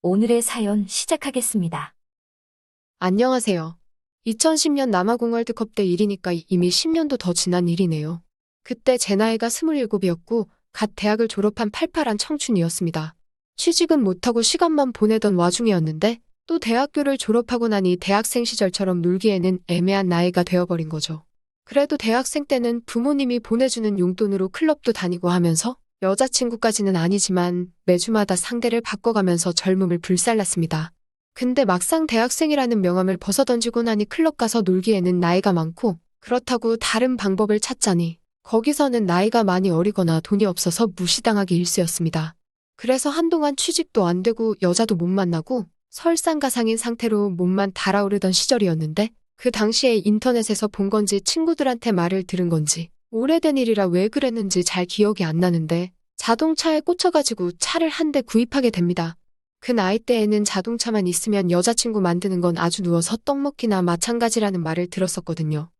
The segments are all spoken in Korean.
오늘의 사연 시작하겠습니다. 안녕하세요. 2010년 남아공 월드컵 때 일이니까 이미 10년도 더 지난 일이네요. 그때 제 나이가 27이었고 갓 대학을 졸업한 팔팔한 청춘이었습니다. 취직은 못하고 시간만 보내던 와중이었는데 또 대학교를 졸업하고 나니 대학생 시절처럼 놀기에는 애매한 나이가 되어버린 거죠. 그래도 대학생 때는 부모님이 보내주는 용돈으로 클럽도 다니고 하면서 여자친구까지는 아니지만 매주마다 상대를 바꿔가면서 젊음을 불살랐습니다. 근데 막상 대학생이라는 명함을 벗어던지고 나니 클럽 가서 놀기에는 나이가 많고 그렇다고 다른 방법을 찾자니 거기서는 나이가 많이 어리거나 돈이 없어서 무시당하기 일쑤였습니다. 그래서 한동안 취직도 안 되고 여자도 못 만나고 설상가상인 상태로 몸만 달아오르던 시절이었는데 그 당시에 인터넷에서 본 건지 친구들한테 말을 들은 건지 오래된 일이라 왜 그랬는지 잘 기억이 안 나는데 자동차에 꽂혀가지고 차를 한 대 구입하게 됩니다. 그 나이 때에는 자동차만 있으면 여자친구 만드는 건 아주 누워서 떡 먹기나 마찬가지라는 말을 들었었거든요.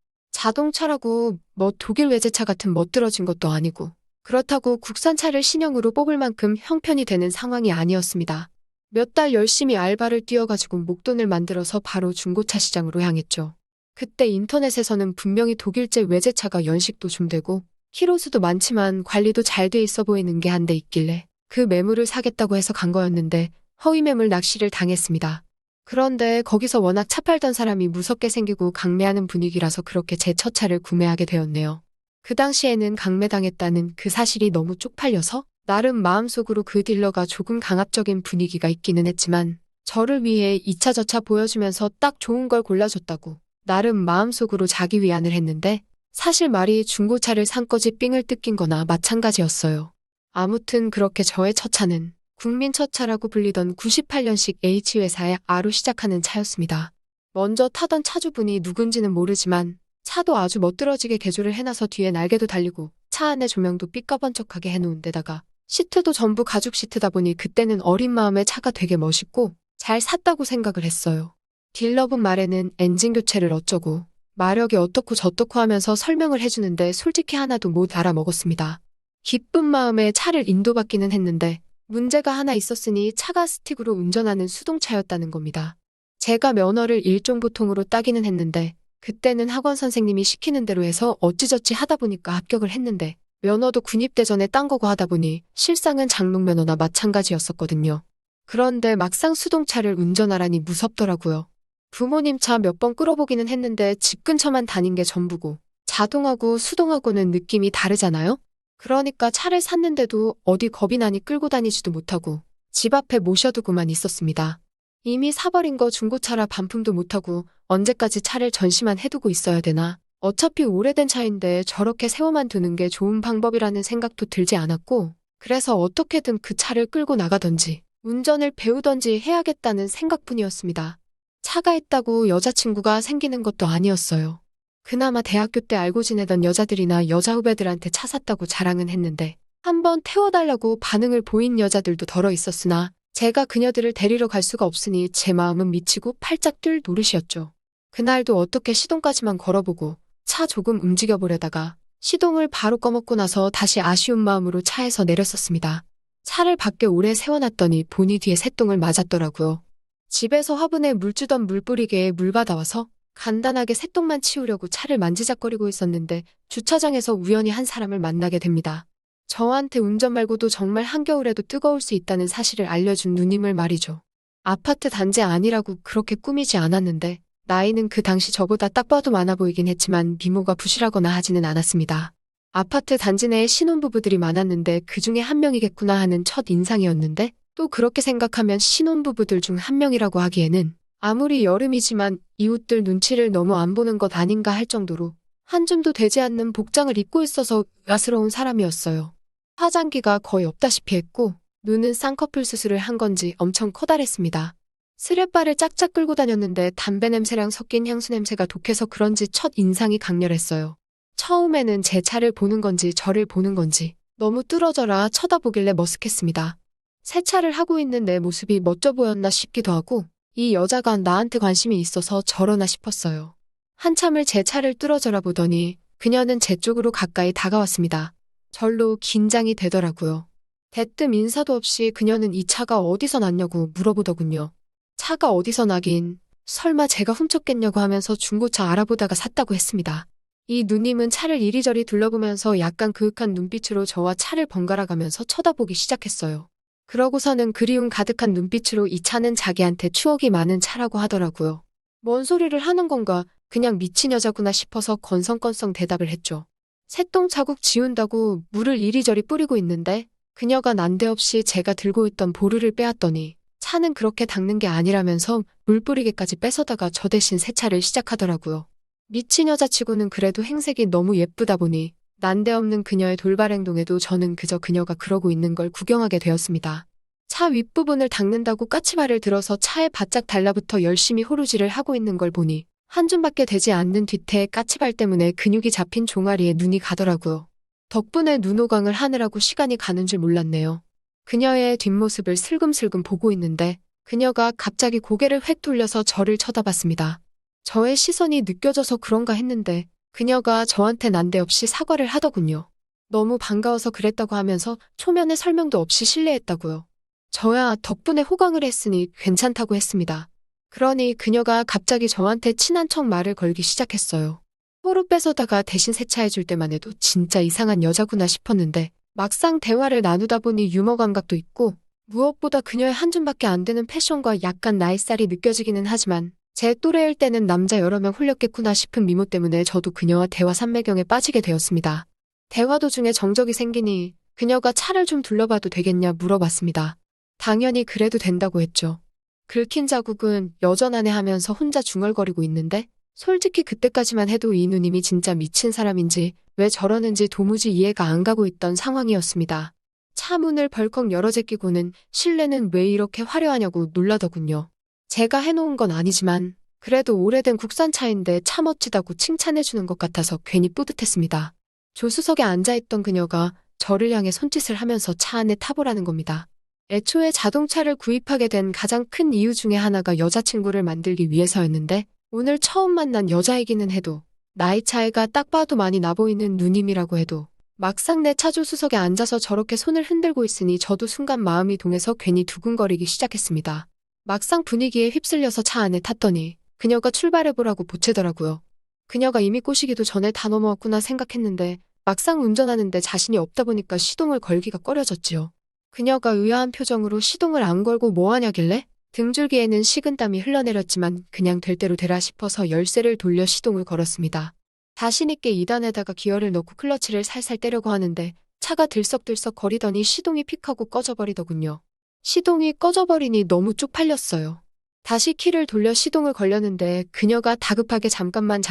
자동차라고 뭐 독일 외제차 같은 멋들어진 것도 아니고 그렇다고 국산차를 신형으로 뽑을 만큼 형편이 되는 상황이 아니었습니다. 몇 달 열심히 알바를 뛰어가지고 목돈을 만들어서 바로 중고차 시장으로 향했죠. 그때 인터넷에서는 분명히 독일제 외제차가 연식도 좀 되고 키로수도 많지만 관리도 잘 돼 있어 보이는 게 한 대 있길래 그 매물을 사겠다고 해서 간 거였는데 허위 매물 낚시를 당했습니다. 그런데 거기서 워낙 차 팔던 사람이 무섭게 생기고 강매하는 분위기라서 그렇게 제 첫 차를 구매하게 되었네요. 그 당시에는 강매당했다는 그 사실이 너무 쪽팔려서 나름 마음속으로 그 딜러가 조금 강압적인 분위기가 있기는 했지만 저를 위해 이 차 저 차 보여주면서 딱 좋은 걸 골라줬다고 나름 마음속으로 자기 위안을 했는데 사실 말이 중고차를 산 거지 삥을 뜯긴 거나 마찬가지였어요. 아무튼 그렇게 저의 첫 차는 국민 첫 차라고 불리던 98년식 H회사의 R로 시작하는 차였습니다. 먼저 타던 차주분이 누군지는 모르지만 차도 아주 멋들어지게 개조를 해놔서 뒤에 날개도 달리고 차 안에 조명도 삐까번쩍하게 해놓은 데다가 시트도 전부 가죽 시트다 보니 그때는 어린 마음에 차가 되게 멋있고 잘 샀다고 생각을 했어요. 딜러분 말에는 엔진 교체를 어쩌고 마력이 어떻고 저떻고 하면서 설명을 해주는데 솔직히 하나도 못 알아먹었습니다. 기쁜 마음에 차를 인도받기는 했는데 문제가 하나 있었으니 차가 스틱으로 운전하는 수동차였다는 겁니다. 제가 면허를 일종보통으로 따기는 했는데 그때는 학원 선생님이 시키는 대로 해서 어찌저찌 하다 보니까 합격을 했는데 면허도 군입대 전에 딴 거고 하다 보니 실상은 장롱 면허나 마찬가지였었거든요. 그런데 막상 수동차를 운전하라니 무섭더라고요. 부모님 차 몇 번 끌어보기는 했는데 집 근처만 다닌 게 전부고 자동하고 수동하고는 느낌이 다르잖아요? 그러니까 차를 샀는데도 어디 겁이 나니 끌고 다니지도 못하고 집 앞에 모셔두고만 있었습니다. 이미 사버린 거 중고차라 반품도 못하고 언제까지 차를 전시만 해두고 있어야 되나? 어차피 오래된 차인데 저렇게 세워만 두는 게 좋은 방법이라는 생각도 들지 않았고 그래서 어떻게든 그 차를 끌고 나가던지 운전을 배우던지 해야겠다는 생각뿐이었습니다. 차가 있다고 여자친구가 생기는 것도 아니었어요. 그나마 대학교 때 알고 지내던 여자들이나 여자 후배들한테 차 샀다고 자랑은 했는데 한번 태워달라고 반응을 보인 여자들도 덜어 있었으나 제가 그녀들을 데리러 갈 수가 없으니 제 마음은 미치고 팔짝 뛸 노릇이었죠. 그날도 어떻게 시동까지만 걸어보고 차 조금 움직여보려다가 시동을 바로 꺼먹고 나서 다시 아쉬운 마음으로 차에서 내렸었습니다. 차를 밖에 오래 세워놨더니 보니 뒤에 새똥을 맞았더라고요. 집에서 화분에 물 주던 물뿌리개에 물 받아와서 간단하게 새똥만 치우려고 차를 만지작거리고 있었는데 주차장에서 우연히 한 사람을 만나게 됩니다. 저한테 운전 말고도 정말 한겨울에도 뜨거울 수 있다는 사실을 알려준 누님을 말이죠. 아파트 단지 아니라고 그렇게 꾸미지 않았는데 나이는 그 당시 저보다 딱 봐도 많아 보이긴 했지만 미모가 부실하거나 하지는 않았습니다. 아파트 단지 내에 신혼부부들이 많았는데 그중에 한 명이겠구나 하는 첫 인상이었는데 또 그렇게 생각하면 신혼부부들 중 한 명이라고 하기에는 아무리 여름이지만 이웃들 눈치를 너무 안 보는 것 아닌가 할 정도로 한 줌도 되지 않는 복장을 입고 있어서 의아스러운 사람이었어요. 화장기가 거의 없다시피 했고 눈은 쌍꺼풀 수술을 한 건지 엄청 커다랬습니다. 스레바를 짝짝 끌고 다녔는데 담배 냄새랑 섞인 향수 냄새가 독해서 그런지 첫 인상이 강렬했어요. 처음에는 제 차를 보는 건지 저를 보는 건지 너무 뚫어져라 쳐다보길래 머쓱했습니다. 세차를 하고 있는 내 모습이 멋져 보였나 싶기도 하고 이 여자가 나한테 관심이 있어서 저러나 싶었어요. 한참을 제 차를 뚫어져라 보더니 그녀는 제 쪽으로 가까이 다가왔습니다. 절로 긴장이 되더라고요. 대뜸 인사도 없이 그녀는 이 차가 어디서 났냐고 물어보더군요. 차가 어디서 나긴, 설마 제가 훔쳤겠냐고 하면서 중고차 알아보다가 샀다고 했습니다. 이 누님은 차를 이리저리 둘러보면서 약간 그윽한 눈빛으로 저와 차를 번갈아 가면서 쳐다보기 시작했어요. 그러고서는 그리움 가득한 눈빛으로 이 차는 자기한테 추억이 많은 차라고 하더라고요. 뭔 소리를 하는 건가, 그냥 미친 여자구나 싶어서 건성건성 대답을 했죠. 새똥 자국 지운다고 물을 이리저리 뿌리고 있는데 그녀가 난데없이 제가 들고 있던 보르를 빼앗더니 차는 그렇게 닦는 게 아니라면서 물 뿌리개까지 뺏어다가 저 대신 세차를 시작하더라고요. 미친 여자치고는 그래도 행색이 너무 예쁘다 보니 난데없는 그녀의 돌발 행동에도 저는 그저 그녀가 그러고 있는 걸 구경하게 되었습니다. 차 윗부분을 닦는다고 까치발을 들어서 차에 바짝 달라붙어 열심히 호루질을 하고 있는 걸 보니 한 줌밖에 되지 않는 뒤태의 까치발 때문에 근육이 잡힌 종아리에 눈이 가더라고요. 덕분에 눈호강을 하느라고 시간이 가는 줄 몰랐네요. 그녀의 뒷모습을 슬금슬금 보고 있는데 그녀가 갑자기 고개를 획 돌려서 저를 쳐다봤습니다. 저의 시선이 느껴져서 그런가 했는데 그녀가 저한테 난데없이 사과를 하더군요. 너무 반가워서 그랬다고 하면서 초면에 설명도 없이 실례했다고요. 저야 덕분에 호강을 했으니 괜찮다고 했습니다. 그러니 그녀가 갑자기 저한테 친한 척 말을 걸기 시작했어요. 호루 뺏어다가 대신 세차해줄 때만 해도 진짜 이상한 여자구나 싶었는데 막상 대화를 나누다 보니 유머 감각도 있고 무엇보다 그녀의 한 줌밖에 안 되는 패션과 약간 나이살이 느껴지기는 하지만 제 또래일 때는 남자 여러 명 홀렸겠구나 싶은 미모 때문에 저도 그녀와 대화 삼매경에 빠지게 되었습니다. 대화 도중에 정적이 생기니 그녀가 차를 좀 둘러봐도 되겠냐 물어봤습니다. 당연히 그래도 된다고 했죠. 긁힌 자국은 여전하네 하면서 혼자 중얼거리고 있는데 솔직히 그때까지만 해도 이 누님이 진짜 미친 사람인지 왜 저러는지 도무지 이해가 안 가고 있던 상황이었습니다. 차 문을 벌컥 열어 제끼고는 실내는 왜 이렇게 화려하냐고 놀라더군요. 제가 해놓은 건 아니지만 그래도 오래된 국산차인데 차 멋지다고 칭찬해주는 것 같아서 괜히 뿌듯했습니다. 조수석에 앉아있던 그녀가 저를 향해 손짓을 하면서 차 안에 타보라는 겁니다. 애초에 자동차를 구입하게 된 가장 큰 이유 중에 하나가 여자친구를 만들기 위해서였는데 오늘 처음 만난 여자이기는 해도 나이 차이가 딱 봐도 많이 나 보이는 누님이라고 해도 막상 내 차 조수석에 앉아서 저렇게 손을 흔들고 있으니 저도 순간 마음이 동해서 괜히 두근거리기 시작했습니다. 막상 분위기에 휩쓸려서 차 안에 탔더니 그녀가 출발해보라고 보채더라고요. 그녀가 이미 꼬시기도 전에 다 넘어왔구나 생각했는데 막상 운전하는데 자신이 없다 보니까 시동을 걸기가 꺼려졌지요. 그녀가 의아한 표정으로 시동을 안 걸고 뭐하냐길래 등줄기에는 식은땀이 흘러내렸지만 그냥 될 대로 되라 싶어서 열쇠를 돌려 시동을 걸었습니다. 자신있게 2단에다가 기어를 넣고 클러치를 살살 떼려고 하는데 차가 들썩들썩 거리더니 시동이 픽하고 꺼져버리더군요. 시동이 꺼져버리니 너무 쪽팔렸어요. 다시 키를 돌려 시동을 걸렸는데 그녀가 다급하게 잠깐만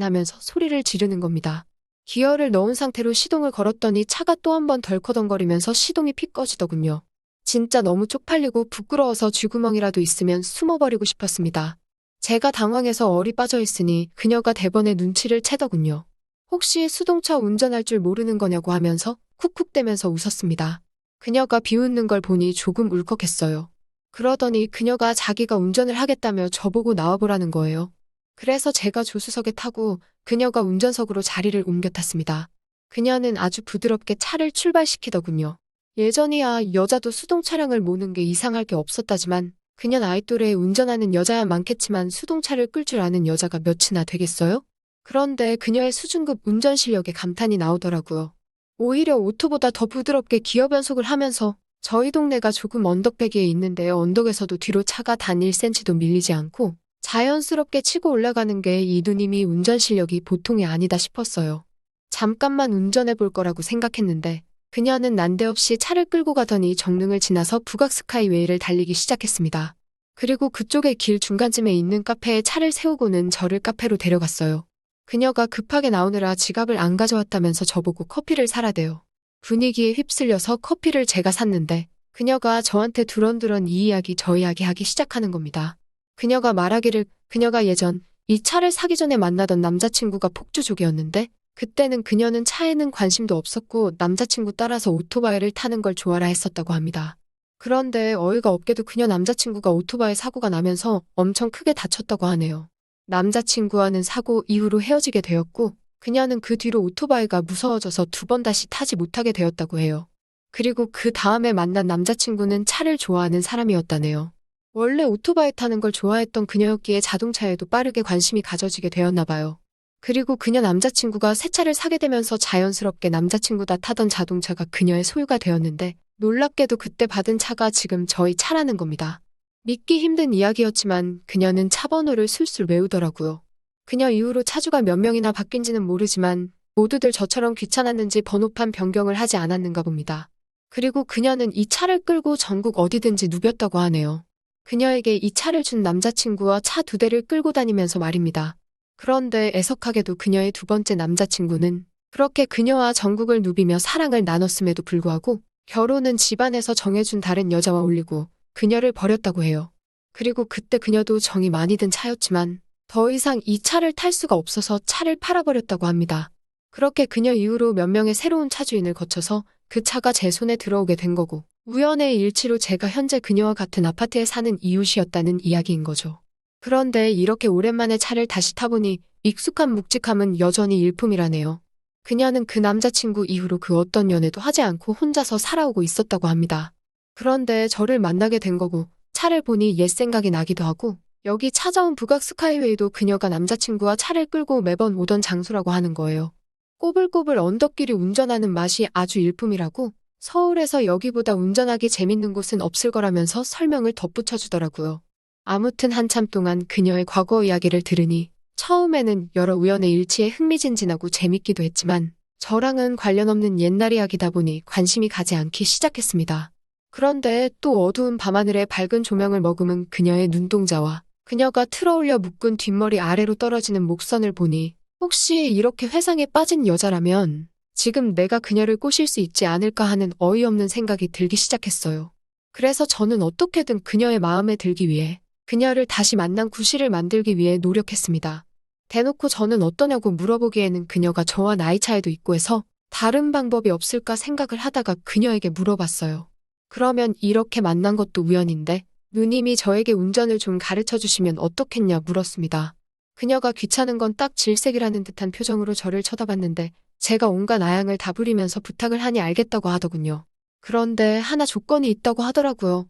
하면서 소리를 지르는 겁니다. 기어를 넣은 상태로 시동을 걸었더니 차가 또 한 번 덜커덩거리면서 시동이 픽 꺼지더군요. 진짜 너무 쪽팔리고 부끄러워서 쥐구멍이라도 있으면 숨어버리고 싶었습니다. 제가 당황해서 얼이 빠져 있으니 그녀가 대번에 눈치를 채더군요. 혹시 수동차 운전할 줄 모르는 거냐고 하면서 쿡쿡대면서 웃었습니다. 그녀가 비웃는 걸 보니 조금 울컥했어요. 그러더니 그녀가 자기가 운전을 하겠다며 저보고 나와보라는 거예요. 그래서 제가 조수석에 타고 그녀가 운전석으로 자리를 옮겨 탔습니다. 그녀는 아주 부드럽게 차를 출발시키더군요. 예전이야 여자도 수동 차량을 모는 게 이상할 게 없었다지만 그녀 나이 또래에 운전하는 여자야 많겠지만 수동차를 끌 줄 아는 여자가 몇이나 되겠어요? 그런데 그녀의 수준급 운전 실력에 감탄이 나오더라고요. 오히려 오토보다 더 부드럽게 기어 변속을 하면서 저희 동네가 조금 언덕배기에 있는데 언덕에서도 뒤로 차가 단 1cm도 밀리지 않고 자연스럽게 치고 올라가는 게 이 누님이 운전 실력이 보통이 아니다 싶었어요. 잠깐만 운전해 볼 거라고 생각했는데 그녀는 난데없이 차를 끌고 가더니 정릉을 지나서 북악 스카이웨이를 달리기 시작했습니다. 그리고 그쪽의 길 중간쯤에 있는 카페에 차를 세우고는 저를 카페로 데려갔어요. 그녀가 급하게 나오느라 지갑을 안 가져왔다면서 저보고 커피를 사라대요. 분위기에 휩쓸려서 커피를 제가 샀는데 그녀가 저한테 두런두런 이 이야기 저 이야기 하기 시작하는 겁니다. 그녀가 말하기를 그녀가 예전 이 차를 사기 전에 만나던 남자친구가 폭주족이었는데 그때는 그녀는 차에는 관심도 없었고 남자친구 따라서 오토바이를 타는 걸 좋아라 했었다고 합니다. 그런데 어이가 없게도 그녀 남자친구가 오토바이 사고가 나면서 엄청 크게 다쳤다고 하네요. 남자친구와는 사고 이후로 헤어지게 되었고 그녀는 그 뒤로 오토바이가 무서워져서 두 번 다시 타지 못하게 되었다고 해요. 그리고 그 다음에 만난 남자친구는 차를 좋아하는 사람이었다네요. 원래 오토바이 타는 걸 좋아했던 그녀였기에 자동차에도 빠르게 관심이 가져지게 되었나 봐요. 그리고 그녀 남자친구가 새 차를 사게 되면서 자연스럽게 남자친구가 타던 자동차가 그녀의 소유가 되었는데 놀랍게도 그때 받은 차가 지금 저희 차라는 겁니다. 믿기 힘든 이야기였지만 그녀는 차 번호를 술술 외우더라고요. 그녀 이후로 차주가 몇 명이나 바뀐지는 모르지만 모두들 저처럼 귀찮았는지 번호판 변경을 하지 않았는가 봅니다. 그리고 그녀는 이 차를 끌고 전국 어디든지 누볐다고 하네요. 그녀에게 이 차를 준 남자친구와 차 2대를 끌고 다니면서 말입니다. 그런데 애석하게도 그녀의 두 번째 남자친구는 그렇게 그녀와 전국을 누비며 사랑을 나눴음에도 불구하고 결혼은 집안에서 정해준 다른 여자와 올리고 그녀를 버렸다고 해요. 그리고 그때 그녀도 정이 많이 든 차였지만 더 이상 이 차를 탈 수가 없어서 차를 팔아버렸다고 합니다. 그렇게 그녀 이후로 몇 명의 새로운 차주인을 거쳐서 그 차가 제 손에 들어오게 된 거고 우연의 일치로 제가 현재 그녀와 같은 아파트에 사는 이웃이었다는 이야기인 거죠. 그런데 이렇게 오랜만에 차를 다시 타보니 익숙한 묵직함은 여전히 일품이라네요. 그녀는 그 남자친구 이후로 그 어떤 연애도 하지 않고 혼자서 살아오고 있었다고 합니다. 그런데 저를 만나게 된 거고 차를 보니 옛 생각이 나기도 하고 여기 찾아온 북악 스카이웨이도 그녀가 남자친구와 차를 끌고 매번 오던 장소라고 하는 거예요. 꼬불꼬불 언덕길을 운전하는 맛이 아주 일품이라고 서울에서 여기보다 운전하기 재밌는 곳은 없을 거라면서 설명을 덧붙여주더라고요. 아무튼 한참 동안 그녀의 과거 이야기를 들으니 처음에는 여러 우연의 일치에 흥미진진하고 재밌기도 했지만 저랑은 관련 없는 옛날 이야기다 보니 관심이 가지 않기 시작했습니다. 그런데 또 어두운 밤하늘에 밝은 조명을 머금은 그녀의 눈동자와 그녀가 틀어올려 묶은 뒷머리 아래로 떨어지는 목선을 보니 혹시 이렇게 회상에 빠진 여자라면 지금 내가 그녀를 꼬실 수 있지 않을까 하는 어이없는 생각이 들기 시작했어요. 그래서 저는 어떻게든 그녀의 마음에 들기 위해 그녀를 다시 만난 구실을 만들기 위해 노력했습니다. 대놓고 저는 어떠냐고 물어보기에는 그녀가 저와 나이 차이도 있고 해서 다른 방법이 없을까 생각을 하다가 그녀에게 물어봤어요. 그러면 이렇게 만난 것도 우연인데 누님이 저에게 운전을 좀 가르쳐 주시면 어떻겠냐 물었습니다. 그녀가 귀찮은 건 딱 질색이라는 듯한 표정으로 저를 쳐다봤는데 제가 온갖 아양을 다 부리면서 부탁을 하니 알겠다고 하더군요. 그런데 하나 조건이 있다고 하더라고요.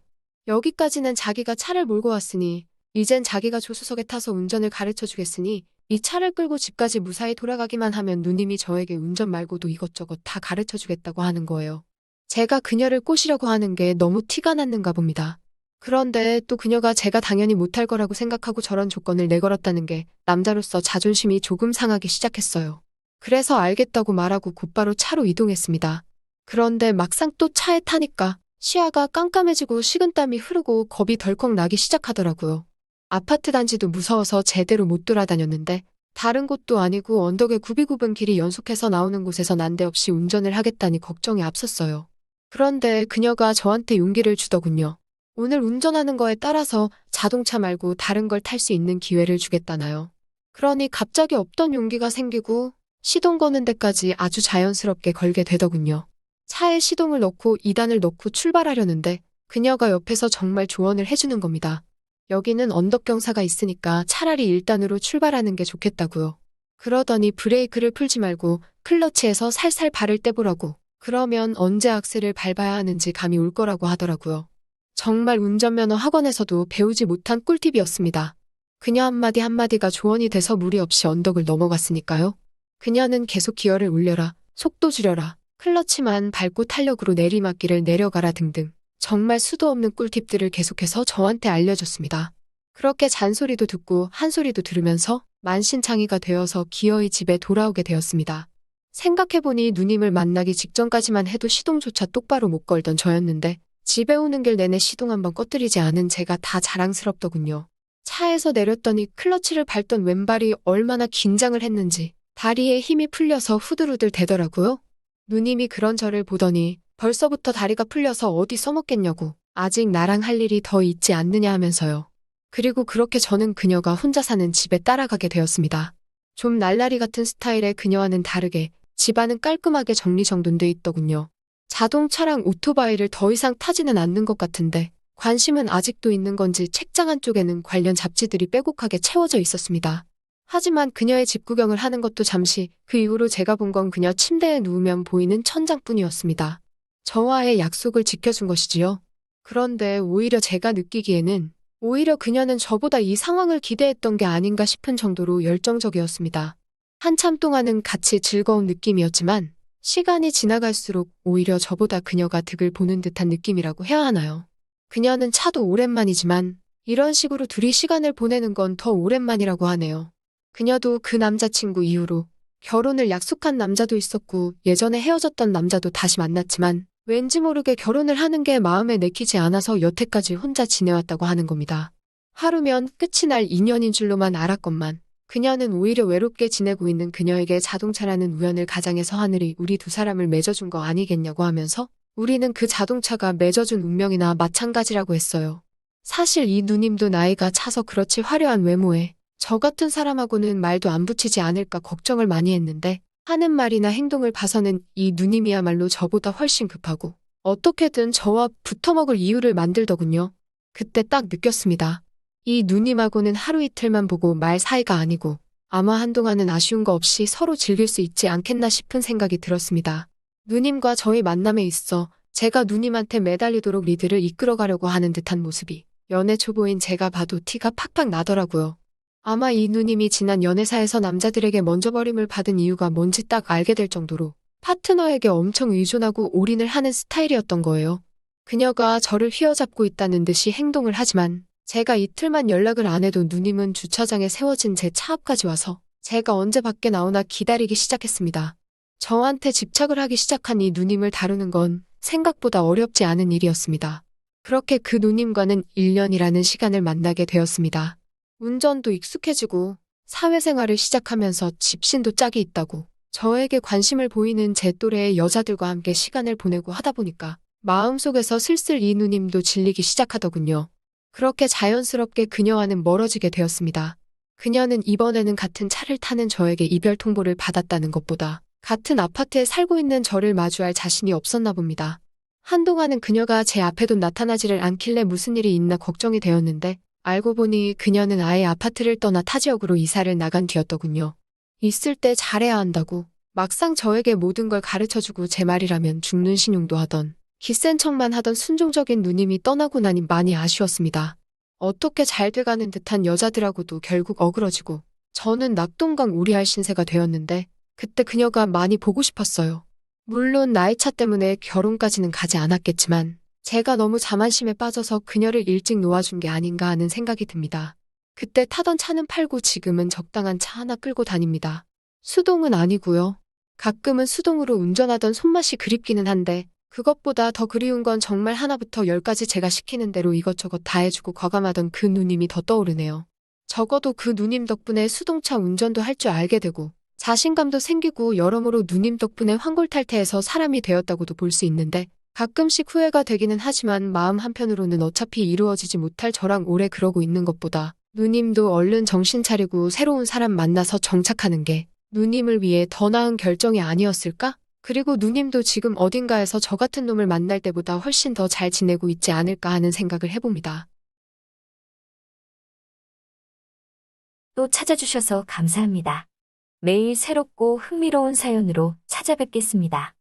여기까지는 자기가 차를 몰고 왔으니 이젠 자기가 조수석에 타서 운전을 가르쳐 주겠으니 이 차를 끌고 집까지 무사히 돌아가기만 하면 누님이 저에게 운전 말고도 이것저것 다 가르쳐 주겠다고 하는 거예요. 제가 그녀를 꼬시려고 하는 게 너무 티가 났는가 봅니다. 그런데 또 그녀가 제가 당연히 못할 거라고 생각하고 저런 조건을 내걸었다는 게 남자로서 자존심이 조금 상하기 시작했어요. 그래서 알겠다고 말하고 곧바로 차로 이동했습니다. 그런데 막상 또 차에 타니까 시야가 깜깜해지고 식은땀이 흐르고 겁이 덜컥 나기 시작하더라고요. 아파트 단지도 무서워서 제대로 못 돌아다녔는데 다른 곳도 아니고 언덕에 굽이굽은 길이 연속해서 나오는 곳에서 난데없이 운전을 하겠다니 걱정이 앞섰어요. 그런데 그녀가 저한테 용기를 주더군요. 오늘 운전하는 거에 따라서 자동차 말고 다른 걸 탈 수 있는 기회를 주겠다나요. 그러니 갑자기 없던 용기가 생기고 시동 거는 데까지 아주 자연스럽게 걸게 되더군요. 차에 시동을 넣고 2단을 넣고 출발하려는데 그녀가 옆에서 정말 조언을 해주는 겁니다. 여기는 언덕 경사가 있으니까 차라리 1단으로 출발하는 게 좋겠다고요. 그러더니 브레이크를 풀지 말고 클러치에서 살살 발을 떼보라고. 그러면 언제 악셀을 밟아야 하는지 감이 올 거라고 하더라고요. 정말 운전면허 학원에서도 배우지 못한 꿀팁이었습니다. 그녀 한마디 한마디가 조언이 돼서 무리 없이 언덕을 넘어갔으니까요. 그녀는 계속 기어를 올려라, 속도 줄여라, 클러치만 밟고 탄력으로 내리막길을 내려가라 등등 정말 수도 없는 꿀팁들을 계속해서 저한테 알려줬습니다. 그렇게 잔소리도 듣고 한 소리도 들으면서 만신창이가 되어서 기어이 집에 돌아오게 되었습니다. 생각해보니 누님을 만나기 직전까지만 해도 시동조차 똑바로 못 걸던 저였는데 집에 오는 길 내내 시동 한번 꺼뜨리지 않은 제가 다 자랑스럽더군요. 차에서 내렸더니 클러치를 밟던 왼발이 얼마나 긴장을 했는지 다리에 힘이 풀려서 후들후들 대더라고요. 누님이 그런 저를 보더니 벌써부터 다리가 풀려서 어디 써먹겠냐고 아직 나랑 할 일이 더 있지 않느냐 하면서요. 그리고 그렇게 저는 그녀가 혼자 사는 집에 따라가게 되었습니다. 좀 날라리 같은 스타일의 그녀와는 다르게 집안은 깔끔하게 정리정돈돼 있더군요. 자동차랑 오토바이를 더 이상 타지는 않는 것 같은데 관심은 아직도 있는 건지 책장 한쪽에는 관련 잡지들이 빼곡하게 채워져 있었습니다. 하지만 그녀의 집 구경을 하는 것도 잠시, 그 이후로 제가 본 건 그녀 침대에 누우면 보이는 천장뿐이었습니다. 저와의 약속을 지켜준 것이지요. 그런데 오히려 제가 느끼기에는 오히려 그녀는 저보다 이 상황을 기대했던 게 아닌가 싶은 정도로 열정적이었습니다. 한참 동안은 같이 즐거운 느낌이었지만 시간이 지나갈수록 오히려 저보다 그녀가 득을 보는 듯한 느낌이라고 해야 하나요? 그녀는 차도 오랜만이지만 이런 식으로 둘이 시간을 보내는 건 더 오랜만이라고 하네요. 그녀도 그 남자친구 이후로 결혼을 약속한 남자도 있었고 예전에 헤어졌던 남자도 다시 만났지만 왠지 모르게 결혼을 하는 게 마음에 내키지 않아서 여태까지 혼자 지내왔다고 하는 겁니다. 하루면 끝이 날 인연인 줄로만 알았건만 그녀는 오히려 외롭게 지내고 있는 그녀에게 자동차라는 우연을 가장해서 하늘이 우리 두 사람을 맺어준 거 아니겠냐고 하면서 우리는 그 자동차가 맺어준 운명이나 마찬가지라고 했어요. 사실 이 누님도 나이가 차서 그렇지 화려한 외모에 저 같은 사람하고는 말도 안 붙이지 않을까 걱정을 많이 했는데 하는 말이나 행동을 봐서는 이 누님이야말로 저보다 훨씬 급하고 어떻게든 저와 붙어먹을 이유를 만들더군요. 그때 딱 느꼈습니다. 이 누님하고는 하루 이틀만 보고 말 사이가 아니고 아마 한동안은 아쉬운 거 없이 서로 즐길 수 있지 않겠나 싶은 생각이 들었습니다. 누님과 저의 만남에 있어 제가 누님한테 매달리도록 리드를 이끌어가려고 하는 듯한 모습이 연애 초보인 제가 봐도 티가 팍팍 나더라고요. 아마 이 누님이 지난 연애사에서 남자들에게 먼저 버림을 받은 이유가 뭔지 딱 알게 될 정도로 파트너에게 엄청 의존하고 올인을 하는 스타일이었던 거예요. 그녀가 저를 휘어잡고 있다는 듯이 행동을 하지만 제가 이틀만 연락을 안 해도 누님은 주차장에 세워진 제 차 앞까지 와서 제가 언제 밖에 나오나 기다리기 시작했습니다. 저한테 집착을 하기 시작한 이 누님을 다루는 건 생각보다 어렵지 않은 일이었습니다. 그렇게 그 누님과는 1년이라는 시간을 만나게 되었습니다. 운전도 익숙해지고 사회생활을 시작하면서 집신도 짝이 있다고 저에게 관심을 보이는 제 또래의 여자들과 함께 시간을 보내고 하다 보니까 마음속에서 슬슬 이 누님도 질리기 시작하더군요. 그렇게 자연스럽게 그녀와는 멀어지게 되었습니다. 그녀는 이번에는 같은 차를 타는 저에게 이별 통보를 받았다는 것보다 같은 아파트에 살고 있는 저를 마주할 자신이 없었나 봅니다. 한동안은 그녀가 제 앞에도 나타나지를 않길래 무슨 일이 있나 걱정이 되었는데 알고 보니 그녀는 아예 아파트를 떠나 타 지역으로 이사를 나간 뒤였더군요. 있을 때 잘해야 한다고 막상 저에게 모든 걸 가르쳐주고 제 말이라면 죽는 신용도 하던 기센 척만 하던 순종적인 누님이 떠나고 나니 많이 아쉬웠습니다. 어떻게 잘 돼가는 듯한 여자들하고도 결국 어그러지고 저는 낙동강 오리알 신세가 되었는데 그때 그녀가 많이 보고 싶었어요. 물론 나이 차 때문에 결혼까지는 가지 않았겠지만 제가 너무 자만심에 빠져서 그녀를 일찍 놓아준 게 아닌가 하는 생각이 듭니다. 그때 타던 차는 팔고 지금은 적당한 차 하나 끌고 다닙니다. 수동은 아니고요. 가끔은 수동으로 운전하던 손맛이 그립기는 한데 그것보다 더 그리운 건 정말 하나부터 열까지 제가 시키는 대로 이것저것 다 해주고 과감하던 그 누님이 더 떠오르네요. 적어도 그 누님 덕분에 수동차 운전도 할 줄 알게 되고 자신감도 생기고 여러모로 누님 덕분에 환골탈태해서 사람이 되었다고도 볼 수 있는데 가끔씩 후회가 되기는 하지만 마음 한편으로는 어차피 이루어지지 못할 저랑 오래 그러고 있는 것보다 누님도 얼른 정신 차리고 새로운 사람 만나서 정착하는 게 누님을 위해 더 나은 결정이 아니었을까? 그리고 누님도 지금 어딘가에서 저 같은 놈을 만날 때보다 훨씬 더 잘 지내고 있지 않을까 하는 생각을 해봅니다. 또 찾아주셔서 감사합니다. 매일 새롭고 흥미로운 사연으로 찾아뵙겠습니다.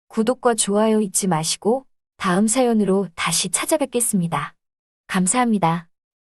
구독과 좋아요 잊지 마시고 다음 사연으로 다시 찾아뵙겠습니다. 감사합니다.